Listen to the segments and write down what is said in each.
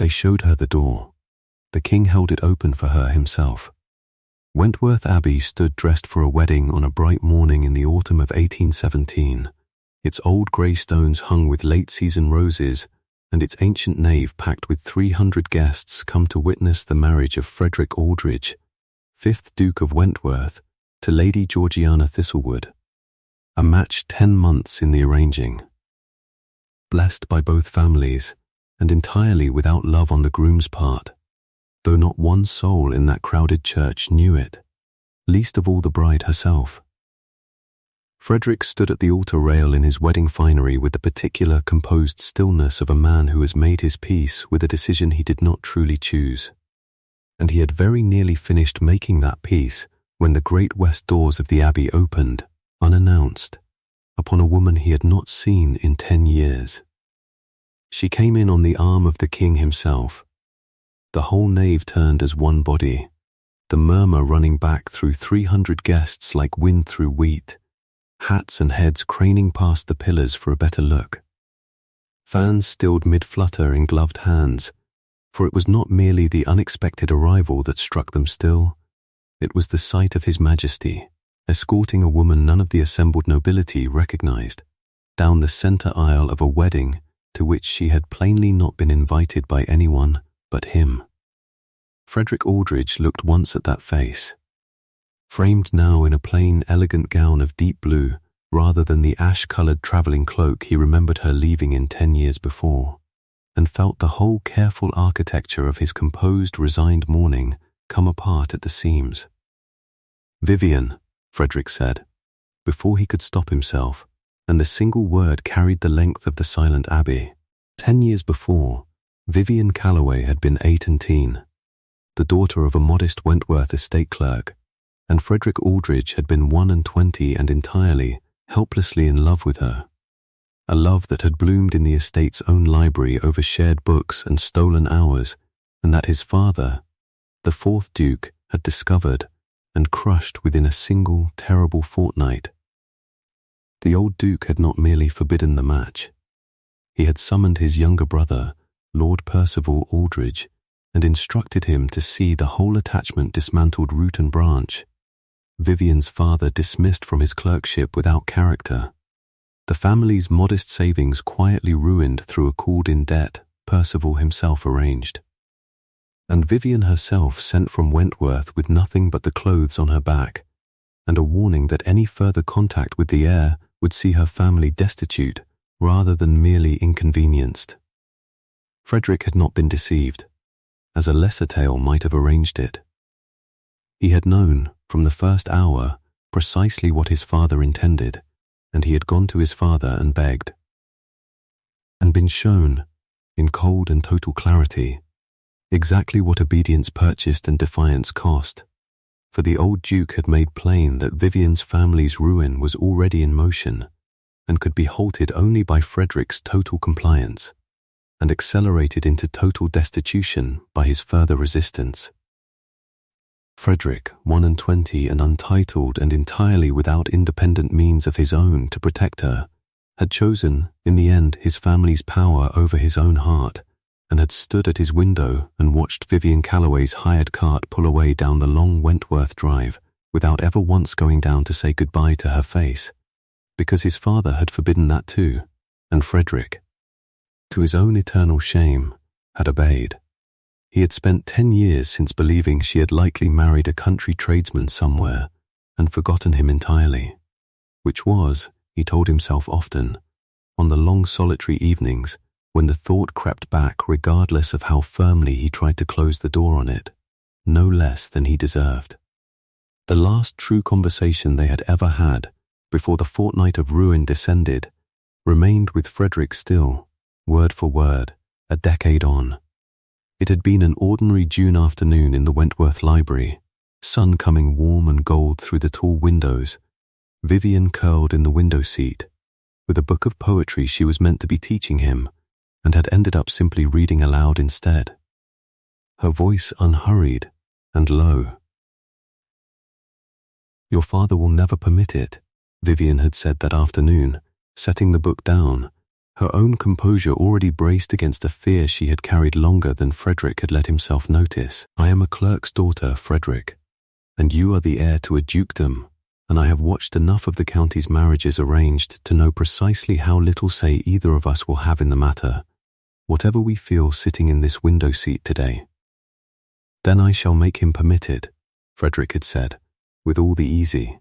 They showed her the door. The king held it open for her himself. Wentworth Abbey stood dressed for a wedding on a bright morning in the autumn of 1817, its old grey stones hung with late-season roses and its ancient nave packed with 300 guests come to witness the marriage of Frederick Aldridge, 5th Duke of Wentworth, to Lady Georgiana Thistlewood, a match 10 months in the arranging. Blessed by both families, and entirely without love on the groom's part, though not one soul in that crowded church knew it, least of all the bride herself. Frederick stood at the altar rail in his wedding finery with the particular composed stillness of a man who has made his peace with a decision he did not truly choose. And he had very nearly finished making that peace when the great west doors of the abbey opened, unannounced, upon a woman he had not seen in 10 years. She came in on the arm of the king himself. The whole nave turned as one body, the murmur running back through 300 guests like wind through wheat, hats and heads craning past the pillars for a better look. Fans stilled mid-flutter in gloved hands, for it was not merely the unexpected arrival that struck them still, it was the sight of His Majesty, escorting a woman none of the assembled nobility recognized, down the centre aisle of a wedding to which she had plainly not been invited by anyone but him. Frederick Aldridge looked once at that face, framed now in a plain, elegant gown of deep blue, rather than the ash-coloured travelling cloak he remembered her leaving in 10 years before, and felt the whole careful architecture of his composed, resigned mourning come apart at the seams. "Vivian," Frederick said, before he could stop himself, and the single word carried the length of the silent abbey. 10 years before, Vivian Calloway had been 18, the daughter of a modest Wentworth estate clerk, and Frederick Aldridge had been 21 and entirely, helplessly in love with her. A love that had bloomed in the estate's own library over shared books and stolen hours, and that his father, the 4th Duke, had discovered and crushed within a single terrible fortnight. The old Duke had not merely forbidden the match. He had summoned his younger brother, Lord Percival Aldridge, and instructed him to see the whole attachment dismantled root and branch. Vivian's father dismissed from his clerkship without character. The family's modest savings quietly ruined through a called-in debt Percival himself arranged. And Vivian herself sent from Wentworth with nothing but the clothes on her back, and a warning that any further contact with the heir would see her family destitute rather than merely inconvenienced. Frederick had not been deceived, as a lesser tale might have arranged it. He had known, from the first hour, precisely what his father intended, and he had gone to his father and begged, and been shown, in cold and total clarity, exactly what obedience purchased and defiance cost, for the old Duke had made plain that Vivian's family's ruin was already in motion, and could be halted only by Frederick's total compliance, and accelerated into total destitution by his further resistance. Frederick, 21 and untitled and entirely without independent means of his own to protect her, had chosen, in the end, his family's power over his own heart, and had stood at his window and watched Vivian Calloway's hired cart pull away down the long Wentworth drive without ever once going down to say goodbye to her face, because his father had forbidden that too, and Frederick, to his own eternal shame, had obeyed. He had spent 10 years since believing she had likely married a country tradesman somewhere and forgotten him entirely, which was, he told himself often, on the long solitary evenings when the thought crept back regardless of how firmly he tried to close the door on it, no less than he deserved. The last true conversation they had ever had, before the fortnight of ruin descended, remained with Frederick still, word for word, a decade on. It had been an ordinary June afternoon in the Wentworth Library, sun coming warm and gold through the tall windows, Vivian curled in the window seat, with a book of poetry she was meant to be teaching him, and had ended up simply reading aloud instead. Her voice unhurried and low. "Your father will never permit it," Vivian had said that afternoon, setting the book down, Her own composure already braced against a fear she had carried longer than Frederick had let himself notice. "I am a clerk's daughter, Frederick, and you are the heir to a dukedom, and I have watched enough of the county's marriages arranged to know precisely how little say either of us will have in the matter, whatever we feel sitting in this window seat today." "Then I shall make him permitted," Frederick had said, with all the easy,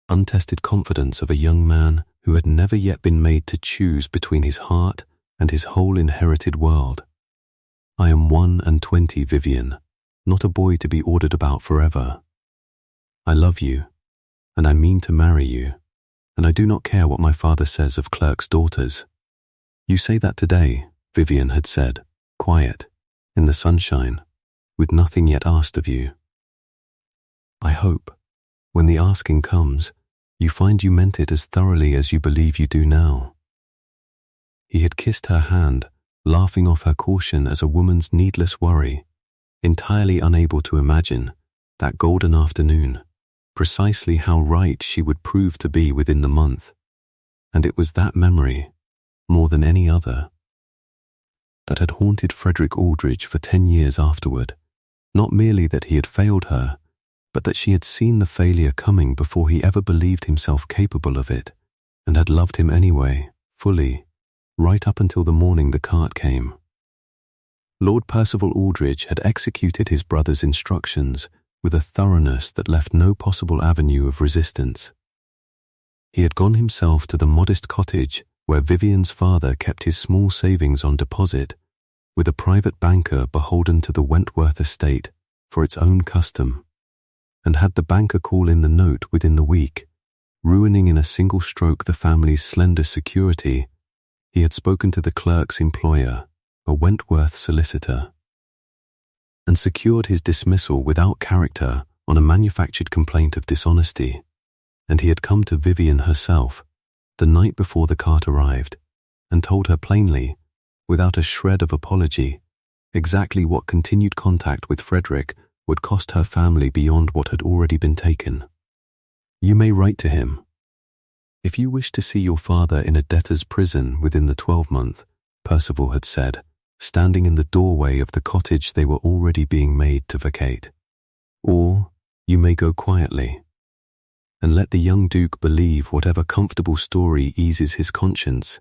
untested confidence of a young man who had never yet been made to choose between his heart and his whole inherited world. "I am 21, Vivian, not a boy to be ordered about forever. I love you, and I mean to marry you, and I do not care what my father says of clerks' daughters." "You say that today," Vivian had said, quiet, in the sunshine, with nothing yet asked of you. "I hope, when the asking comes, you find you meant it as thoroughly as you believe you do now." He had kissed her hand, laughing off her caution as a woman's needless worry, entirely unable to imagine, that golden afternoon, precisely how right she would prove to be within the month. And it was that memory, more than any other, that had haunted Frederick Aldridge for 10 years afterward. Not merely that he had failed her, but that she had seen the failure coming before he ever believed himself capable of it, and had loved him anyway, fully, right up until the morning the cart came. Lord Percival Aldridge had executed his brother's instructions with a thoroughness that left no possible avenue of resistance. He had gone himself to the modest cottage where Vivian's father kept his small savings on deposit, with a private banker beholden to the Wentworth estate for its own custom, and had the banker call in the note within the week, ruining in a single stroke the family's slender security. He had spoken to the clerk's employer, a Wentworth solicitor, and secured his dismissal without character on a manufactured complaint of dishonesty, and he had come to Vivian herself, the night before the cart arrived, and told her plainly, without a shred of apology, exactly what continued contact with Frederick would cost her family beyond what had already been taken. "You may write to him. If you wish to see your father in a debtor's prison within the 12-month, Percival had said, standing in the doorway of the cottage they were already being made to vacate. Or you may go quietly, and let the young Duke believe whatever comfortable story eases his conscience,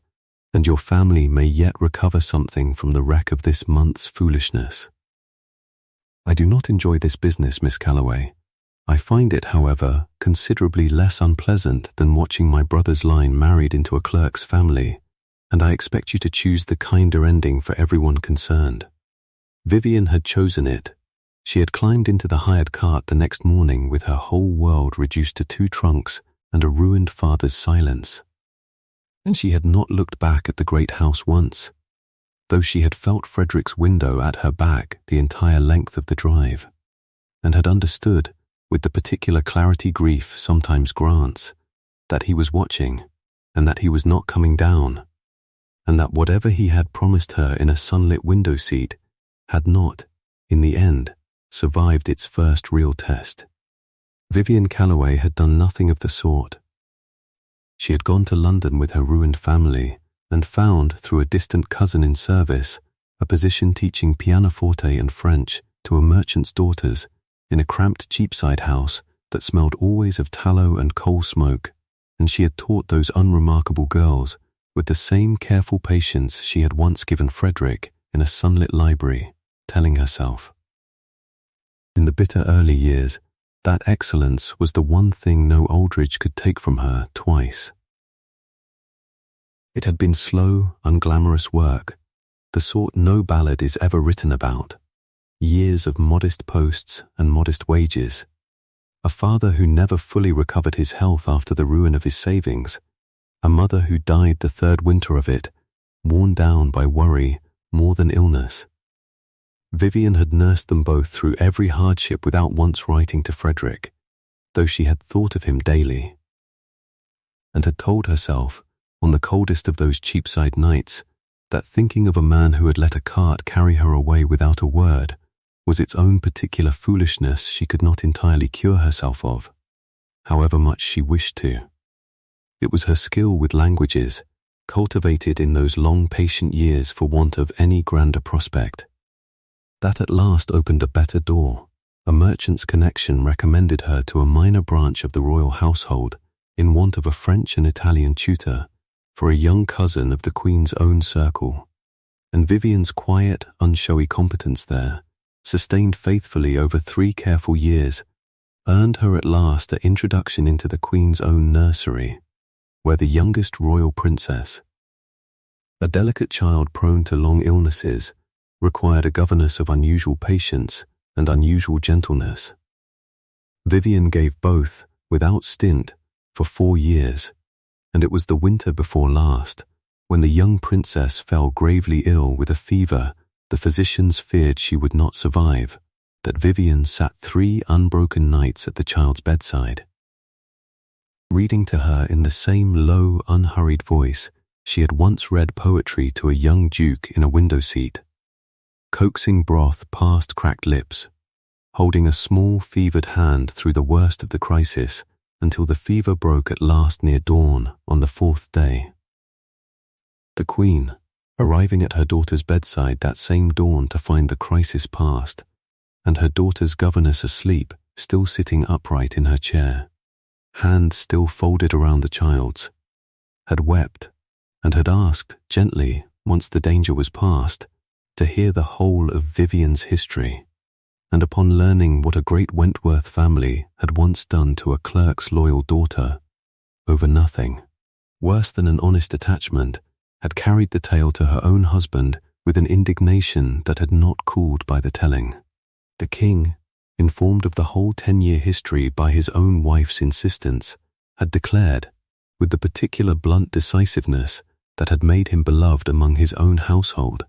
and your family may yet recover something from the wreck of this month's foolishness. I do not enjoy this business, Miss Calloway. I find it, however, considerably less unpleasant than watching my brother's line married into a clerk's family, and I expect you to choose the kinder ending for everyone concerned." Vivian had chosen it. She had climbed into the hired cart the next morning with her whole world reduced to 2 trunks and a ruined father's silence. And she had not looked back at the great house once, though she had felt Frederick's window at her back the entire length of the drive, and had understood, with the particular clarity grief sometimes grants, that he was watching, and that he was not coming down, and that whatever he had promised her in a sunlit window seat had not, in the end, survived its first real test. Vivian Calloway had done nothing of the sort. She had gone to London with her ruined family and found, through a distant cousin in service, a position teaching pianoforte and French to a merchant's daughters in a cramped Cheapside house that smelled always of tallow and coal smoke, and she had taught those unremarkable girls with the same careful patience she had once given Frederick in a sunlit library, telling herself. In the bitter early years, that excellence was the one thing no Aldridge could take from her twice. It had been slow, unglamorous work, the sort no ballad is ever written about. Years of modest posts and modest wages. A father who never fully recovered his health after the ruin of his savings. A mother who died the 3rd winter of it, worn down by worry more than illness. Vivian had nursed them both through every hardship without once writing to Frederick, though she had thought of him daily, and had told herself, on the coldest of those Cheapside nights, that thinking of a man who had let a cart carry her away without a word was its own particular foolishness she could not entirely cure herself of, however much she wished to. It was her skill with languages, cultivated in those long patient years for want of any grander prospect. That at last opened a better door. A merchant's connection recommended her to a minor branch of the royal household in want of a French and Italian tutor for a young cousin of the Queen's own circle. And Vivian's quiet, unshowy competence there, sustained faithfully over 3 careful years, earned her at last an introduction into the Queen's own nursery, where the youngest royal princess, a delicate child prone to long illnesses, required a governess of unusual patience and unusual gentleness. Vivian gave both, without stint, for 4 years, and it was the winter before last, when the young princess fell gravely ill with a fever the physicians feared she would not survive, that Vivian sat 3 unbroken nights at the child's bedside, reading to her in the same low, unhurried voice she had once read poetry to a young duke in a window seat, coaxing broth past cracked lips, holding a small fevered hand through the worst of the crisis until the fever broke at last near dawn on the 4th day. The Queen, arriving at her daughter's bedside that same dawn to find the crisis past, and her daughter's governess asleep, still sitting upright in her chair, hands still folded around the child's, had wept and had asked gently, once the danger was past, to hear the whole of Vivian's history, and upon learning what a great Wentworth family had once done to a clerk's loyal daughter, over nothing, worse than an honest attachment, had carried the tale to her own husband with an indignation that had not cooled by the telling. The King, informed of the whole 10-year history by his own wife's insistence, had declared, with the particular blunt decisiveness that had made him beloved among his own household,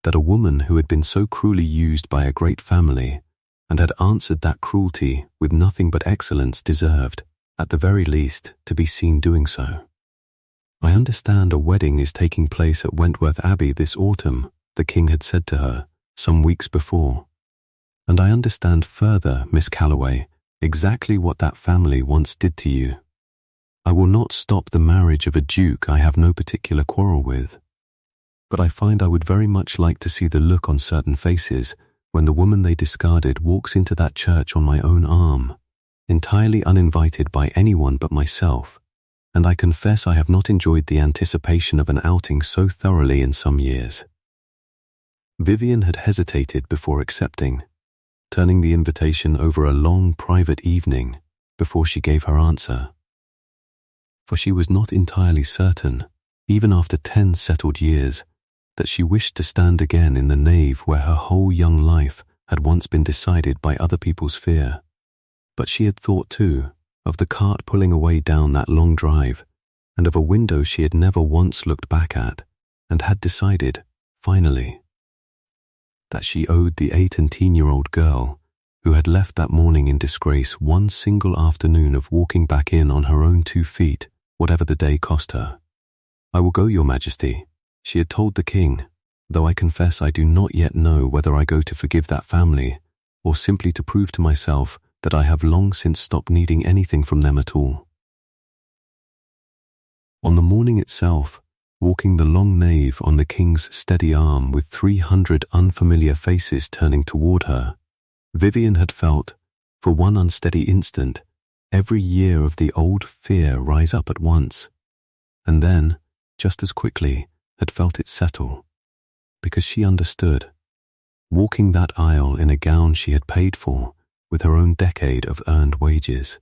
that a woman who had been so cruelly used by a great family and had answered that cruelty with nothing but excellence deserved, at the very least, to be seen doing so. "I understand a wedding is taking place at Wentworth Abbey this autumn," the King had said to her some weeks before. "And I understand further, Miss Calloway, exactly what that family once did to you. I will not stop the marriage of a duke I have no particular quarrel with. But I find I would very much like to see the look on certain faces when the woman they discarded walks into that church on my own arm, entirely uninvited by anyone but myself, and I confess I have not enjoyed the anticipation of an outing so thoroughly in some years." Vivian had hesitated before accepting, turning the invitation over a long private evening before she gave her answer. For she was not entirely certain, even after 10 settled years, that she wished to stand again in the nave where her whole young life had once been decided by other people's fear. But she had thought, too, of the cart pulling away down that long drive, and of a window she had never once looked back at, and had decided, finally, that she owed the 8 and 10-year-old girl, who had left that morning in disgrace, one single afternoon of walking back in on her own 2 feet, whatever the day cost her. "I will go, Your Majesty," she had told the King, "though I confess I do not yet know whether I go to forgive that family, or simply to prove to myself that I have long since stopped needing anything from them at all." On the morning itself, walking the long nave on the King's steady arm with 300 unfamiliar faces turning toward her, Vivian had felt, for one unsteady instant, every year of the old fear rise up at once, and then, just as quickly, had felt it settle, because she understood, walking that aisle in a gown she had paid for with her own decade of earned wages,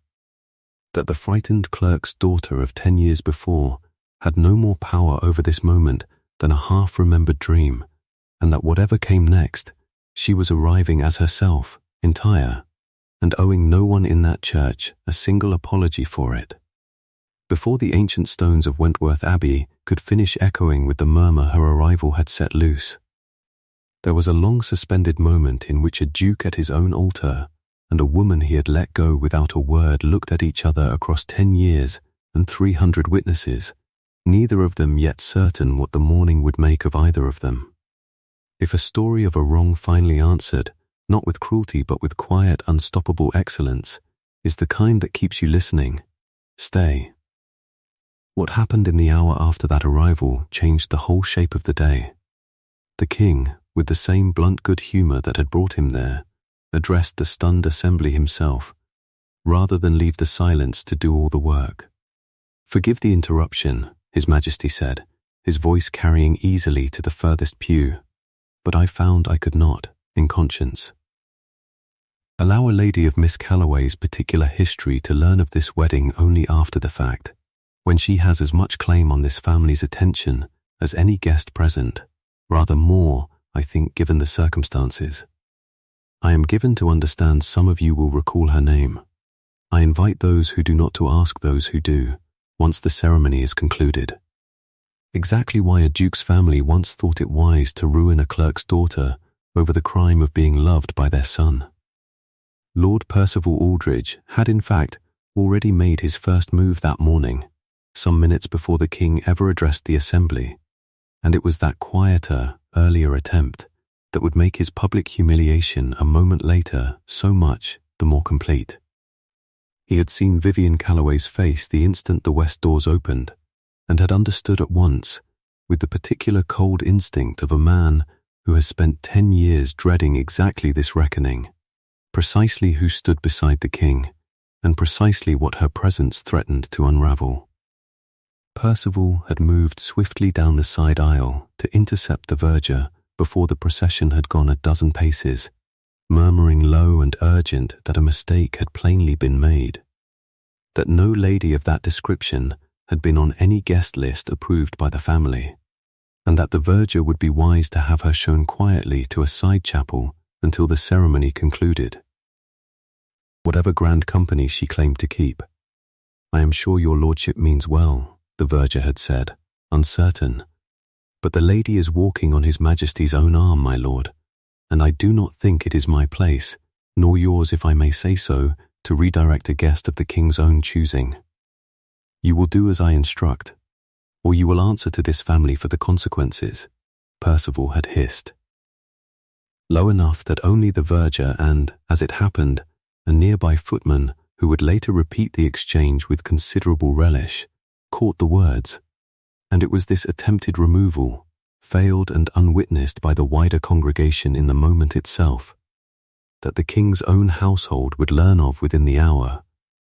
that the frightened clerk's daughter of 10 years before had no more power over this moment than a half-remembered dream, and that whatever came next, she was arriving as herself, entire, and owing no one in that church a single apology for it. Before the ancient stones of Wentworth Abbey could finish echoing with the murmur her arrival had set loose, there was a long-suspended moment in which a duke at his own altar and a woman he had let go without a word looked at each other across 10 years and 300 witnesses, neither of them yet certain what the morning would make of either of them. If a story of a wrong finally answered, not with cruelty but with quiet, unstoppable excellence, is the kind that keeps you listening, stay. What happened in the hour after that arrival changed the whole shape of the day. The king, with the same blunt good humor that had brought him there, addressed the stunned assembly himself, rather than leave the silence to do all the work. "Forgive the interruption," His Majesty said, his voice carrying easily to the furthest pew, "but I found I could not, in conscience, allow a lady of Miss Calloway's particular history to learn of this wedding only after the fact, when she has as much claim on this family's attention as any guest present, rather more, I think, given the circumstances. I am given to understand some of you will recall her name. I invite those who do not to ask those who do, once the ceremony is concluded. Exactly why a duke's family once thought it wise to ruin a clerk's daughter over the crime of being loved by their son. Lord Percival Aldridge had in fact already made his first move that morning, some minutes before the king ever addressed the assembly, and it was that quieter, earlier attempt that would make his public humiliation a moment later so much the more complete. He had seen Vivian Calloway's face the instant the west doors opened, and had understood at once, with the particular cold instinct of a man who has spent 10 years dreading exactly this reckoning, precisely who stood beside the king, and precisely what her presence threatened to unravel. Percival had moved swiftly down the side aisle to intercept the verger before the procession had gone a dozen paces, murmuring low and urgent that a mistake had plainly been made, that no lady of that description had been on any guest list approved by the family, and that the verger would be wise to have her shown quietly to a side chapel until the ceremony concluded. Whatever grand company she claimed to keep, "I am sure your lordship means well," the verger had said, uncertain, "but the lady is walking on His Majesty's own arm, my lord, and I do not think it is my place, nor yours if I may say so, to redirect a guest of the king's own choosing. You will do as I instruct, or you will answer to this family for the consequences," Percival had hissed. Low enough that only the verger and, as it happened, a nearby footman who would later repeat the exchange with considerable relish, caught the words, and it was this attempted removal, failed and unwitnessed by the wider congregation in the moment itself, that the king's own household would learn of within the hour,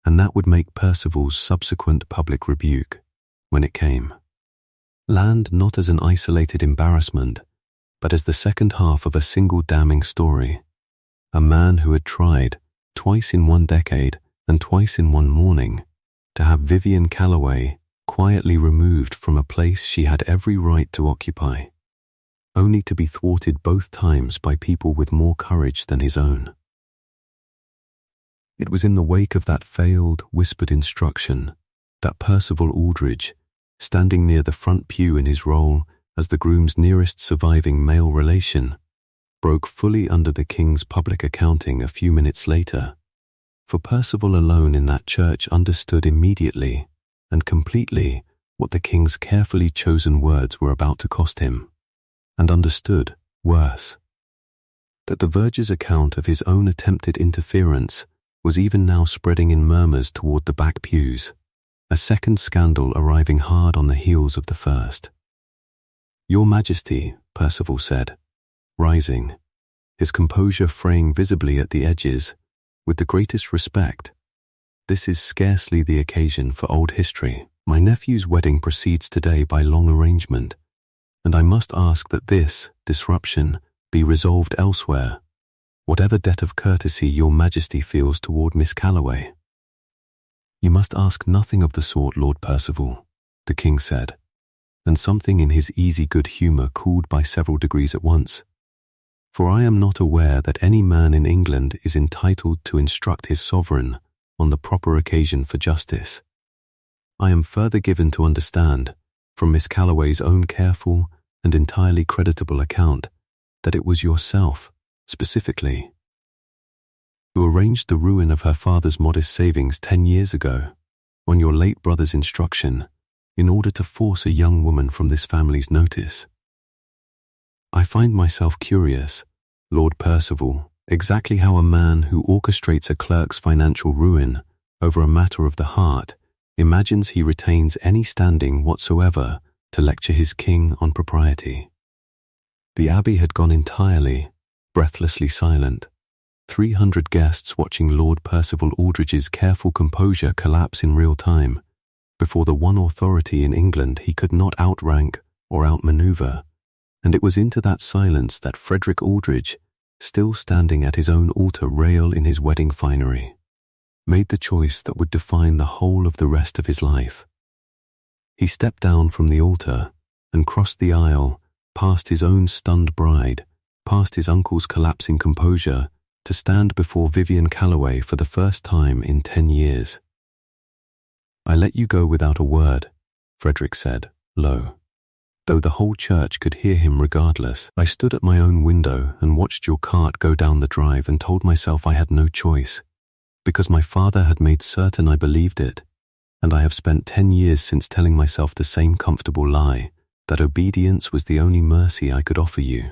and that would make Percival's subsequent public rebuke, when it came, land not as an isolated embarrassment, but as the second half of a single damning story. A man who had tried, twice in one decade and twice in one morning, to have Vivian Calloway quietly removed from a place she had every right to occupy, only to be thwarted both times by people with more courage than his own. It was in the wake of that failed, whispered instruction that Percival Aldridge, standing near the front pew in his role as the groom's nearest surviving male relation, broke fully under the king's public accounting a few minutes later, for Percival alone in that church understood immediately and completely what the king's carefully chosen words were about to cost him, and understood, worse, that the verger's account of his own attempted interference was even now spreading in murmurs toward the back pews, a second scandal arriving hard on the heels of the first. "Your Majesty," Percival said, rising, his composure fraying visibly at the edges, "with the greatest respect, this is scarcely the occasion for old history. My nephew's wedding proceeds today by long arrangement, and I must ask that this disruption be resolved elsewhere, whatever debt of courtesy your Majesty feels toward Miss Calloway." "You must ask nothing of the sort, Lord Percival," the king said, and something in his easy good humor cooled by several degrees at once. "For I am not aware that any man in England is entitled to instruct his sovereign on the proper occasion for justice. I am further given to understand, from Miss Calloway's own careful and entirely creditable account, that it was yourself, specifically, who arranged the ruin of her father's modest savings 10 years ago, on your late brother's instruction, in order to force a young woman from this family's notice. I find myself curious, Lord Percival, exactly how a man who orchestrates a clerk's financial ruin over a matter of the heart imagines he retains any standing whatsoever to lecture his king on propriety. The abbey had gone entirely, breathlessly silent, 300 guests watching Lord Percival Aldrich's careful composure collapse in real time, before the one authority in England he could not outrank or outmaneuver, and it was into that silence that Frederick Aldrich, still standing at his own altar rail in his wedding finery, made the choice that would define the whole of the rest of his life. He stepped down from the altar and crossed the aisle, past his own stunned bride, past his uncle's collapsing composure, to stand before Vivian Calloway for the first time in 10 years. "I let you go without a word," Frederick said, low. "Though the whole church could hear him regardless, I stood at my own window and watched your cart go down the drive and told myself I had no choice, because my father had made certain I believed it, and I have spent 10 years since telling myself the same comfortable lie, that obedience was the only mercy I could offer you,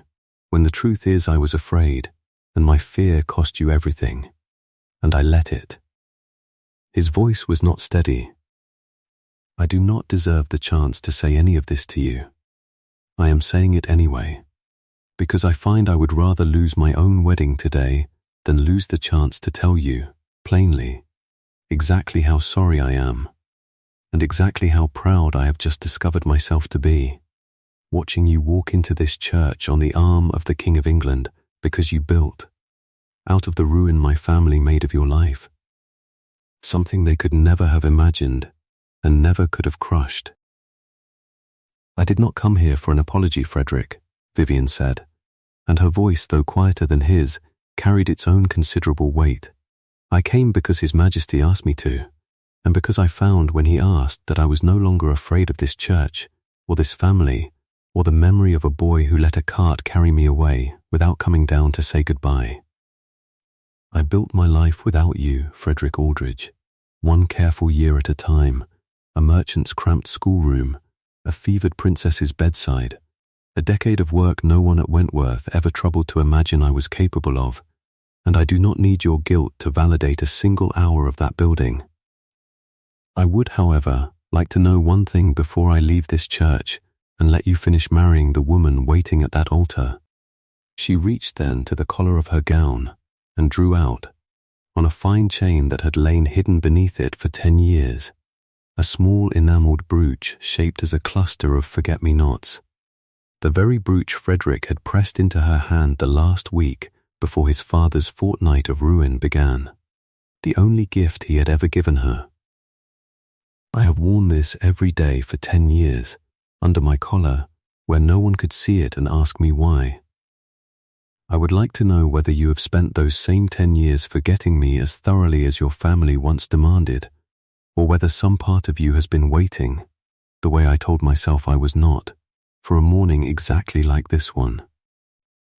when the truth is I was afraid, and my fear cost you everything, and I let it." His voice was not steady. "I do not deserve the chance to say any of this to you. I am saying it anyway, because I find I would rather lose my own wedding today than lose the chance to tell you, plainly, exactly how sorry I am, and exactly how proud I have just discovered myself to be, watching you walk into this church on the arm of the King of England because you built, out of the ruin my family made of your life, something they could never have imagined and never could have crushed." "I did not come here for an apology, Frederick," Vivian said, and her voice, though quieter than his, carried its own considerable weight. "I came because His Majesty asked me to, and because I found when he asked that I was no longer afraid of this church, or this family, or the memory of a boy who let a cart carry me away without coming down to say goodbye. I built my life without you, Frederick Aldrich, one careful year at a time, a merchant's cramped schoolroom, a fevered princess's bedside, a decade of work no one at Wentworth ever troubled to imagine I was capable of, and I do not need your guilt to validate a single hour of that building. I would, however, like to know one thing before I leave this church and let you finish marrying the woman waiting at that altar." She reached then to the collar of her gown and drew out, on a fine chain that had lain hidden beneath it for 10 years, a small enamelled brooch shaped as a cluster of forget-me-nots, the very brooch Frederick had pressed into her hand the last week before his father's fortnight of ruin began, the only gift he had ever given her. "I have worn this every day for 10 years, under my collar, where no one could see it and ask me why. I would like to know whether you have spent those same 10 years forgetting me as thoroughly as your family once demanded, or whether some part of you has been waiting, the way I told myself I was not, for a morning exactly like this one."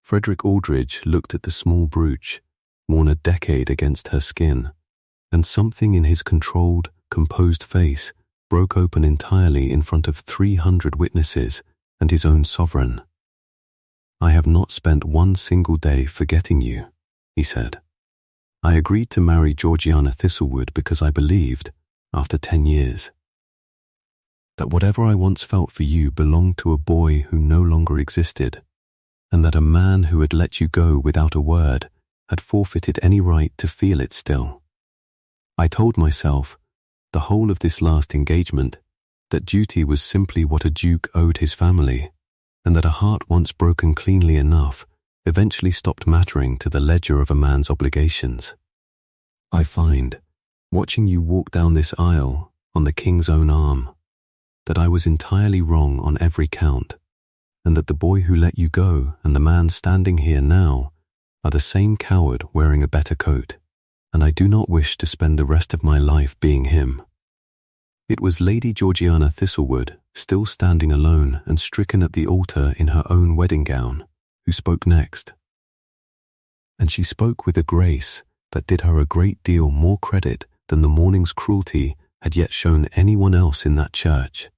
Frederick Aldrich looked at the small brooch, worn a decade against her skin, and something in his controlled, composed face broke open entirely in front of 300 witnesses and his own sovereign. "I have not spent one single day forgetting you," he said. "I agreed to marry Georgiana Thistlewood because I believed, after 10 years, that whatever I once felt for you belonged to a boy who no longer existed, and that a man who had let you go without a word had forfeited any right to feel it still. I told myself, the whole of this last engagement, that duty was simply what a duke owed his family, and that a heart once broken cleanly enough eventually stopped mattering to the ledger of a man's obligations. I find, watching you walk down this aisle on the king's own arm, that I was entirely wrong on every count, and that the boy who let you go and the man standing here now are the same coward wearing a better coat, and I do not wish to spend the rest of my life being him." It was Lady Georgiana Thistlewood, still standing alone and stricken at the altar in her own wedding gown, who spoke next. And she spoke with a grace that did her a great deal more credit than the morning's cruelty had yet shown anyone else in that church.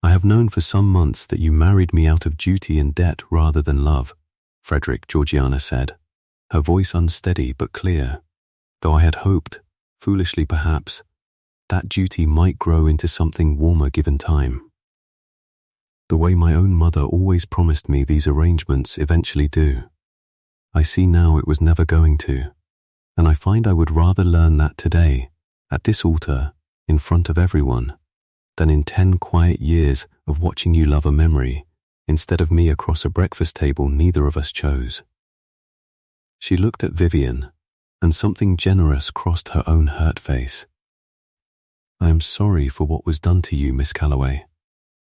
"I have known for some months that you married me out of duty and debt rather than love," Frederick, Georgiana said, her voice unsteady but clear, "though I had hoped, foolishly perhaps, that duty might grow into something warmer given time. The way my own mother always promised me these arrangements eventually do. I see now it was never going to, and I find I would rather learn that today, at this altar, in front of everyone, than in 10 quiet years of watching you love a memory, instead of me across a breakfast table neither of us chose. She looked at Vivian, and something generous crossed her own hurt face. I am sorry for what was done to you, Miss Calloway,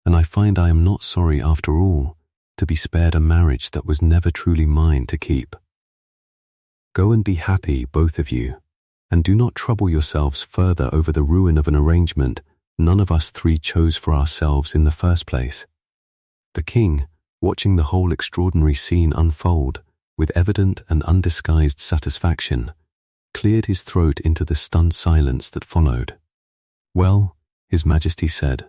and I find I am not sorry after all to be spared a marriage that was never truly mine to keep. Go and be happy, both of you, and do not trouble yourselves further over the ruin of an arrangement none of us three chose for ourselves in the first place. The king, watching the whole extraordinary scene unfold with evident and undisguised satisfaction, cleared his throat into the stunned silence that followed. Well, His Majesty said,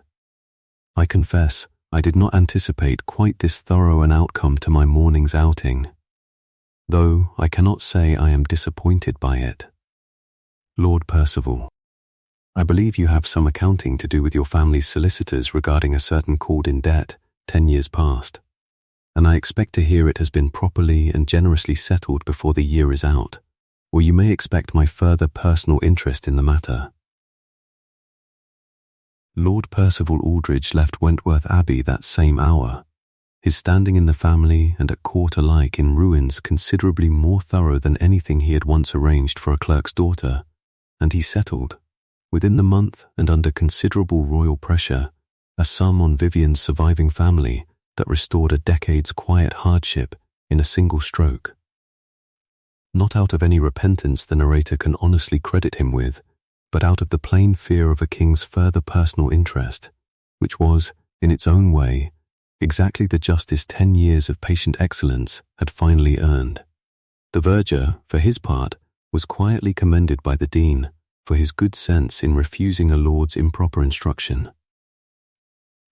I confess I did not anticipate quite this thorough an outcome to my morning's outing, though I cannot say I am disappointed by it. Lord Percival, I believe you have some accounting to do with your family's solicitors regarding a certain called in debt 10 years past, and I expect to hear it has been properly and generously settled before the year is out, or you may expect my further personal interest in the matter. Lord Percival Aldridge left Wentworth Abbey that same hour, his standing in the family and at court alike in ruins considerably more thorough than anything he had once arranged for a clerk's daughter, and he settled, within the month and under considerable royal pressure, a sum on Vivian's surviving family that restored a decade's quiet hardship in a single stroke. Not out of any repentance the narrator can honestly credit him with, but out of the plain fear of a king's further personal interest, which was, in its own way, exactly the justice 10 years of patient excellence had finally earned. The verger, for his part, was quietly commended by the dean for his good sense in refusing a lord's improper instruction,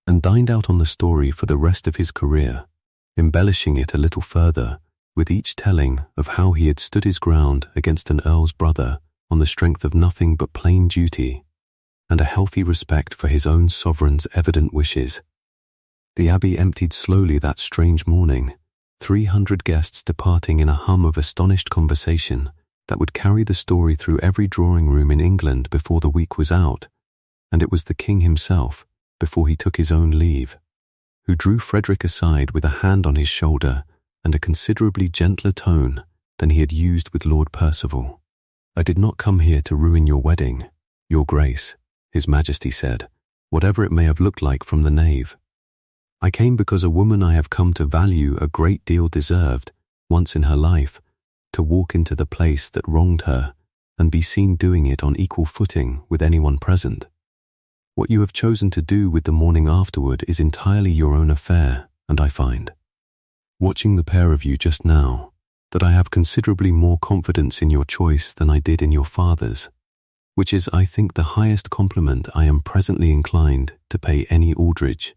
and dined out on the story for the rest of his career, embellishing it a little further with each telling of how he had stood his ground against an earl's brother on the strength of nothing but plain duty and a healthy respect for his own sovereign's evident wishes. The abbey emptied slowly that strange morning, 300 guests departing in a hum of astonished conversation that would carry the story through every drawing room in England before the week was out, and it was the king himself, before he took his own leave, who drew Frederick aside with a hand on his shoulder and a considerably gentler tone than he had used with Lord Percival. I did not come here to ruin your wedding, your grace, His Majesty said, whatever it may have looked like from the nave. I came because a woman I have come to value a great deal deserved, once in her life, to walk into the place that wronged her and be seen doing it on equal footing with anyone present. What you have chosen to do with the morning afterward is entirely your own affair, and I find, watching the pair of you just now, that I have considerably more confidence in your choice than I did in your father's, which is, I think, the highest compliment I am presently inclined to pay any Aldridge.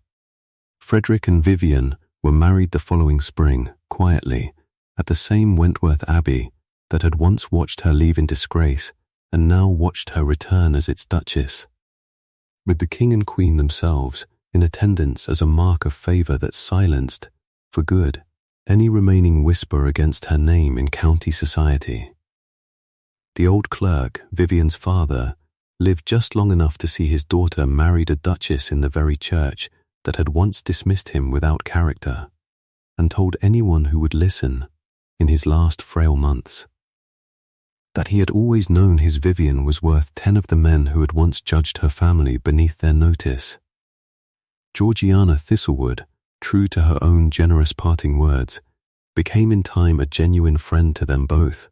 Frederick and Vivian were married the following spring, quietly, at the same Wentworth Abbey that had once watched her leave in disgrace and now watched her return as its duchess, with the king and queen themselves in attendance as a mark of favour that silenced, for good, any remaining whisper against her name in county society. The old clerk, Vivian's father, lived just long enough to see his daughter married a duchess in the very church that had once dismissed him without character, and told anyone who would listen, in his last frail months, that he had always known his Vivian was worth 10 of the men who had once judged her family beneath their notice. Georgiana Thistlewood, true to her own generous parting words, became in time a genuine friend to them both,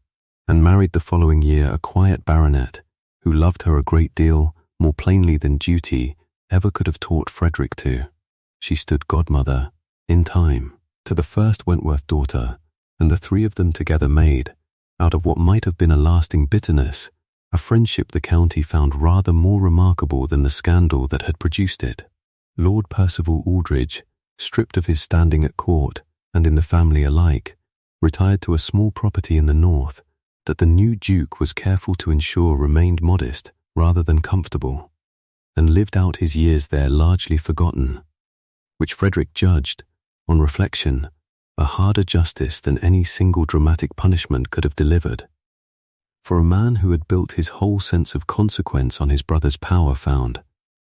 and married the following year a quiet baronet who loved her a great deal more plainly than duty ever could have taught Frederick to. She stood godmother, in time, to the first Wentworth daughter, and the three of them together made, out of what might have been a lasting bitterness, a friendship the county found rather more remarkable than the scandal that had produced it. Lord Percival Aldridge, stripped of his standing at court and in the family alike, retired to a small property in the north that the new duke was careful to ensure remained modest rather than comfortable. and lived out his years there largely forgotten, which Frederick judged, on reflection, a harder justice than any single dramatic punishment could have delivered. For a man who had built his whole sense of consequence on his brother's power found,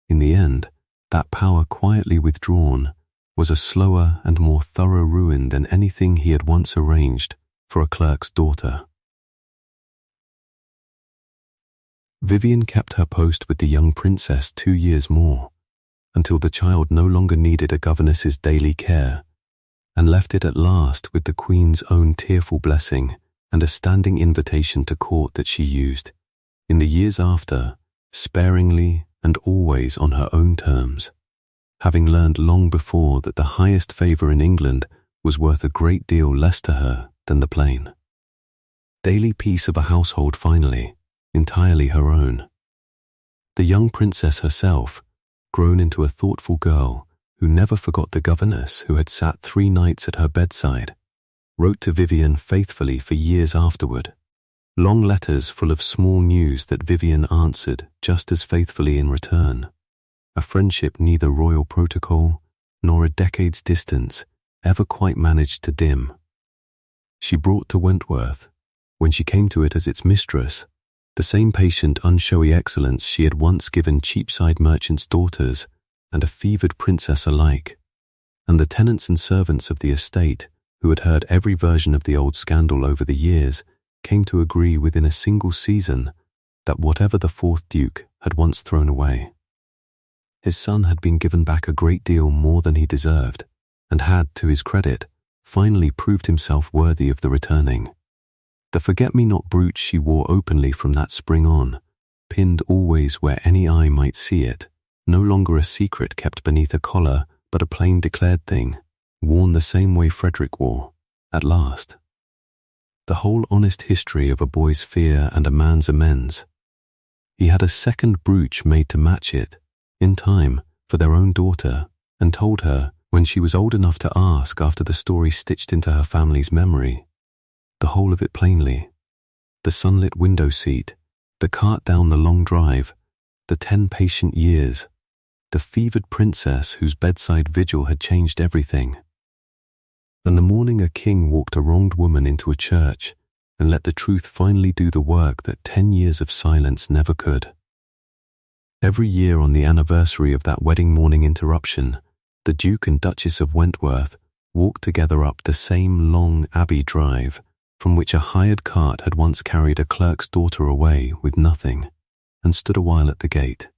in the end, that power quietly withdrawn was a slower and more thorough ruin than anything he had once arranged for a clerk's daughter. Vivian kept her post with the young princess 2 years more, until the child no longer needed a governess's daily care, and left it at last with the Queen's own tearful blessing and a standing invitation to court that she used, in the years after, sparingly and always on her own terms, having learned long before that the highest favour in England was worth a great deal less to her than the plain daily peace of a household finally, entirely her own. The young princess herself, grown into a thoughtful girl who never forgot the governess who had sat 3 nights at her bedside, wrote to Vivian faithfully for years afterward, long letters full of small news that Vivian answered just as faithfully in return, a friendship neither royal protocol nor a decade's distance ever quite managed to dim. She brought to Wentworth, when she came to it as its mistress, the same patient, unshowy excellence she had once given Cheapside merchants' daughters and a fevered princess alike, and the tenants and servants of the estate, who had heard every version of the old scandal over the years, came to agree within a single season that whatever the 4th Duke had once thrown away, his son had been given back a great deal more than he deserved, and had, to his credit, finally proved himself worthy of the returning. The forget-me-not brooch she wore openly from that spring on, pinned always where any eye might see it, no longer a secret kept beneath a collar, but a plain declared thing, worn the same way Frederick wore, at last. The whole honest history of a boy's fear and a man's amends. He had a second brooch made to match it, in time, for their own daughter, and told her, when she was old enough to ask after the story stitched into her family's memory, the whole of it plainly: the sunlit window seat, the cart down the long drive, the 10 patient years, the fevered princess whose bedside vigil had changed everything, and the morning a king walked a wronged woman into a church and let the truth finally do the work that 10 years of silence never could. Every year on the anniversary of that wedding morning interruption, the Duke and Duchess of Wentworth walked together up the same long Abbey drive from which a hired cart had once carried a clerk's daughter away with nothing, and stood a while at the gate,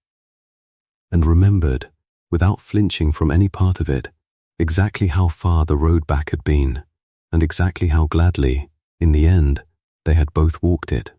and remembered, without flinching from any part of it, exactly how far the road back had been, and exactly how gladly, in the end, they had both walked it.